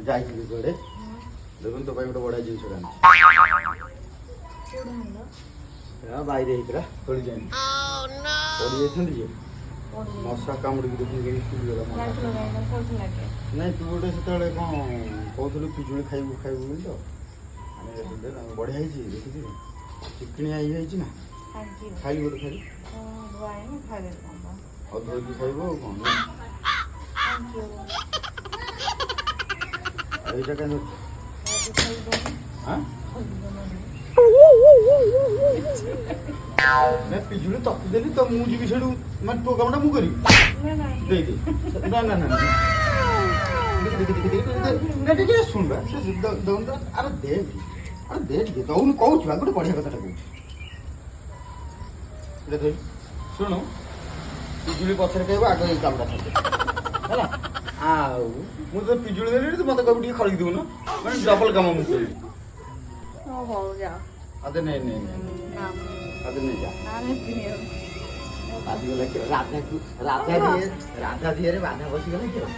ଯାଇଥିଲି କୁଆଡ଼େ ଦେଖୁନ ତୋ ପାଇଁ ଗୋଟେ ବଢ଼ିଆ ଜିନିଷ ଆଣିଛି। ବାଇରେ ହେଇଥିଲା ତୋଳିକି ଆଣି ପଡ଼ି ଯାଇଥାନ୍ତି ଯେ ମଶା କାମୁଡ଼ିକି ଦେଖିକି ନାଇଁ ତୁ ଗୋଟେ ସେତେବେଳେ କ'ଣ କହୁଥିଲୁ ପିଜୁଳି ଖାଇବୁ ଖାଇବୁ ବୋଲି ତ ବଢ଼ିଆ ହେଇଛି ଦେଖିଛି ଚିକିଣିଆ ହେଇଯାଇଛି ନା ଖାଇବୁ ଗୋଟେ ଖାଇବୁ ଆଉ ଧୋଇକି ଖାଇବୁ ଆଉ କ'ଣ এইটা কেন পিজুଳି ତତେ ଦେଲି ତ ମୁଁ ଯିବି ସେଠୁ ମାନେ ତୋ କାମଟା ମୁଁ କରିବି ଦେଇଦେ ନା ନା ନା ଟିକେ ଶୁଣବା ଆରେ ଦେ ଟିକେ ଦଉନୁ କହୁଛୁ ଗୋଟେ ବଢ଼ିଆ କଥାଟା କହୁଛୁ ଏଇଟା ଧରି ଶୁଣୁ ପିଜୁଳି ପଛରେ କହିବ ଆଗ ଏଇ କାମଟା ଖାଇଦେ ହେଲା ଆଉ ମୁଁ ତ ପିଜୁଳି ଦେଲି ତୁ ମତେ କହିବୁ ଟିକେ ଖଳିକି ଦେବୁ ନା ମାନେ ଡବଲ କାମ ମୁଁ କରିବି अरे नहीं अरे नहीं जा राधा जी राधा बसी गला